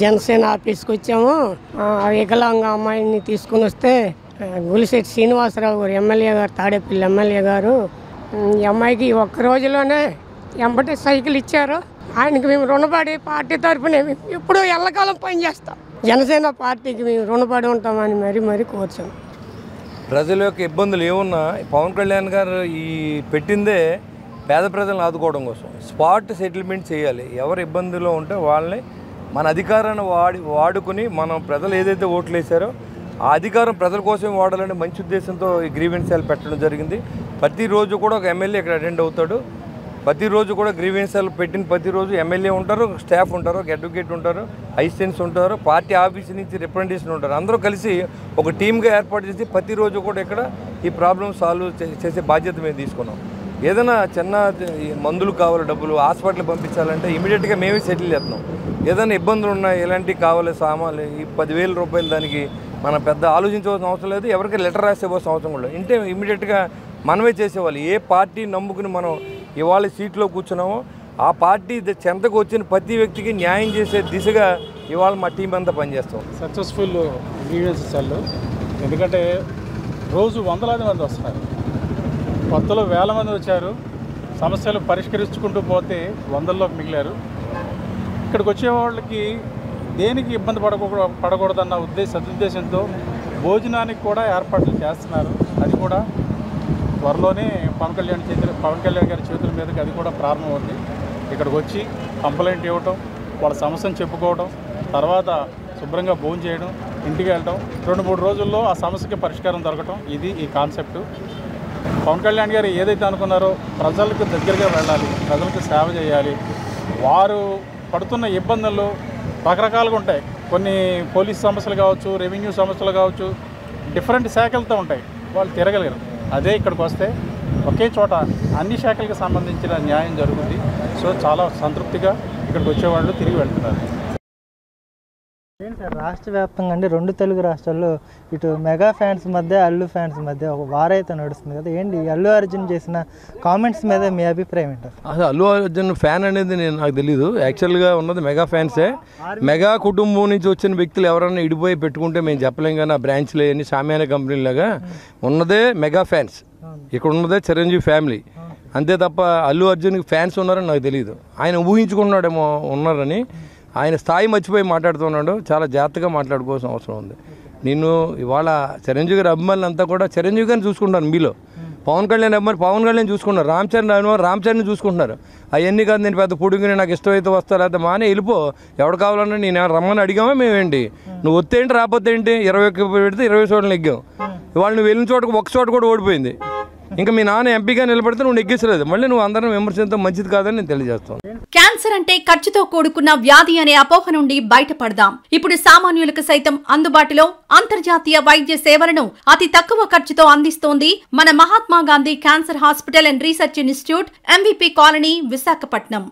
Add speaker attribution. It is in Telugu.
Speaker 1: జనసేన ఆఫీస్కి వచ్చాము. వికలాంగ అమ్మాయిని తీసుకుని వస్తే గులిశెట్టి శ్రీనివాసరావు గారు ఎమ్మెల్యే గారు, తాడేపల్లి ఎమ్మెల్యే గారు ఈ అమ్మాయికి ఒక్క రోజులోనే ఎంబటి సైకిల్ ఇచ్చారు. ఆయనకి మేము రుణపడి పార్టీ తరఫున ఎప్పుడూ ఎల్లకాలం పనిచేస్తాం. జనసేన పార్టీకి మేము రుణపడి ఉంటామని మరీ కోరుచాం.
Speaker 2: ప్రజల యొక్క ఇబ్బందులు ఏమున్నా పవన్ కళ్యాణ్ గారు ఈ పెట్టిందే పేద ప్రజలను ఆదుకోవడం కోసం. స్పాట్ సెటిల్మెంట్ చేయాలి. ఎవరు ఇబ్బందుల్లో ఉంటే వాళ్ళని మన అధికారాన్ని వాడుకుని మనం ప్రజలు ఏదైతే ఓట్లు వేశారో ఆ అధికారం ప్రజల కోసం వాడాలని మంచి ఉద్దేశంతో ఈ గ్రీవెన్స్ సెల్ పెట్టడం జరిగింది. ప్రతిరోజు కూడా ఒక ఎమ్మెల్యే ఇక్కడ అటెండ్ అవుతాడు. ప్రతిరోజు కూడా గ్రీవెన్స్ సెల్ పెట్టిన ప్రతిరోజు ఎమ్మెల్యే ఉంటారు, స్టాఫ్ ఉంటారు, ఒక అడ్వకేట్ ఉంటారు, అసిస్టెంట్స్ ఉంటారు, పార్టీ ఆఫీస్ నుంచి రిప్రజెంటేషన్ ఉంటారు. అందరూ కలిసి ఒక టీమ్గా ఏర్పాటు చేసి ప్రతిరోజు కూడా ఇక్కడ ఈ ప్రాబ్లమ్ సాల్వ్ చేసే బాధ్యత మేము తీసుకున్నాం. ఏదైనా చిన్న మందులు కావాలి, డబ్బులు హాస్పిటల్ పంపించాలంటే ఇమీడియట్గా మేమే సెటిల్ చేస్తున్నాం. ఏదైనా ఇబ్బందులు ఉన్నాయి, ఎలాంటివి కావాలి సామాన్లు, ఈ 10,000 రూపాయలు దానికి మనం పెద్ద ఆలోచించవలసిన అవసరం లేదు. ఎవరికి లెటర్ రాసేవలసిన అవసరం కూడా ఇంటే ఇమీడియట్గా మనమే చేసేవాళ్ళు. ఏ పార్టీ నమ్ముకుని మనం ఇవాళ సీట్లో కూర్చున్నామో ఆ పార్టీ చెంతకు వచ్చిన ప్రతి వ్యక్తికి న్యాయం చేసే దిశగా ఇవాళ మా టీం అంతా పనిచేస్తాం.
Speaker 3: సక్సెస్ఫుల్ గ్రీవెన్స్ సెల్, ఎందుకంటే రోజు వందలాది మంది వస్తున్నారు, కొత్తలో వేల మంది వచ్చారు. సమస్యలు పరిష్కరించుకుంటూ పోతే వందల్లోకి మిగిలారు. ఇక్కడికి వచ్చే వాళ్ళకి దేనికి ఇబ్బంది పడకూడదన్న సదుద్దేశంతో భోజనానికి కూడా ఏర్పాట్లు చేస్తున్నారు. అది కూడా త్వరలోనే పవన్ కళ్యాణ్ గారి చేతుల మీదకి అది కూడా ప్రారంభమవుతుంది. ఇక్కడికి వచ్చి కంప్లైంట్ ఇవ్వటం, వాళ్ళ సమస్యను చెప్పుకోవడం, తర్వాత శుభ్రంగా భోజనం చేయడం, ఇంటికి వెళ్ళటం, 2-3 రోజుల్లో ఆ సమస్యకి పరిష్కారం దొరకటం, ఇది ఈ కాన్సెప్టు. పవన్ కళ్యాణ్ గారు ఏదైతే అనుకున్నారో ప్రజలకు దగ్గరగా వెళ్ళాలి, ప్రజలకు సేవ చేయాలి. వారు పడుతున్న ఇబ్బందులు రకరకాలుగా ఉంటాయి. కొన్ని పోలీస్ సమస్యలు కావచ్చు, రెవెన్యూ సమస్యలు కావచ్చు, డిఫరెంట్ శాఖలతో ఉంటాయి. వాళ్ళు తిరగలేరు. అదే ఇక్కడికి వస్తే ఒకే చోట అన్ని శాఖలకు సంబంధించిన న్యాయం జరుగుతుంది. సో చాలా సంతృప్తిగా ఇక్కడికి వచ్చేవాళ్ళు తిరిగి వెళ్తున్నారు.
Speaker 4: ఏంటి సార్, రాష్ట్ర వ్యాప్తంగా అంటే 2 తెలుగు రాష్ట్రాల్లో ఇటు మెగా ఫ్యాన్స్ మధ్య, అల్లు ఫ్యాన్స్ మధ్య ఒక వారైతే నడుస్తుంది కదా. ఏంటి అల్లు అర్జున్ చేసిన కామెంట్స్ మీద మీ అభిప్రాయం ఏంటారు?
Speaker 2: అసలు అల్లు అర్జున్ ఫ్యాన్ అనేది నాకు తెలీదు. యాక్చువల్గా ఉన్నది మెగా ఫ్యాన్సే. మెగా కుటుంబం నుంచి వచ్చిన వ్యక్తులు ఎవరైనా ఇడిపోయి పెట్టుకుంటే మేము చెప్పలేం. కానీ ఆ బ్రాంచ్లు అన్ని సామాన్య కంపెనీలాగా ఉన్నదే మెగా ఫ్యాన్స్. ఇక్కడ ఉన్నదే చిరంజీవి ఫ్యామిలీ అంతే తప్ప అల్లు అర్జున్కి ఫ్యాన్స్ ఉన్నారని నాకు తెలియదు. ఆయన ఊహించుకున్నాడేమో ఉన్నారని. ఆయన స్థాయి మర్చిపోయి మాట్లాడుతున్నాడు. చాలా జాగ్రత్తగా మాట్లాడుకోవాల్సిన అవసరం ఉంది. నేను ఇవాళ చిరంజీవి గారి అభిమానులు అంతా కూడా చిరంజీవి గారిని చూసుకుంటాను. మీలో పవన్ కళ్యాణ్ అభిమానులు పవన్ కళ్యాణ్ చూసుకున్నారు, రామ్ చరణ్ చూసుకుంటున్నారు. అవన్నీ కాదు నేను పెద్ద పొడుగుని నాకు ఇష్టమైతే వస్తా, లేకపోతే మానే వెళ్ళిపో, ఎవడు కావాలన్నా నేను రమ్మని అడిగామా మేమేంటి? నువ్వు వస్తే ఏంటి, రాకపోతే ఏంటి? 20 పెడితే 20 చోట్ల నెగ్గాం. ఇవాళ నువ్వు వెళ్ళిన చోటకు ఒక చోట కూడా ఓడిపోయింది. ఇంకా మీ నాన్న ఎంపీగా నిలబడితే నువ్వు నెగ్గించలేదు. మళ్ళీ నువ్వు అందరం విమర్శించడం మంచిది కాదని నేను తెలియజేస్తాను.
Speaker 5: క్యాన్సర్ అంటే ఖర్చుతో కూడుకున్న వ్యాధి అనే అపోహ నుండి బయటపడదాం. ఇప్పుడు సామాన్యులకు సైతం అందుబాటులో అంతర్జాతీయ వైద్య సేవలను అతి తక్కువ ఖర్చుతో అందిస్తోంది మన Mahatma Gandhi cancer hospital and research institute, MVP colony, Visakhapatnam.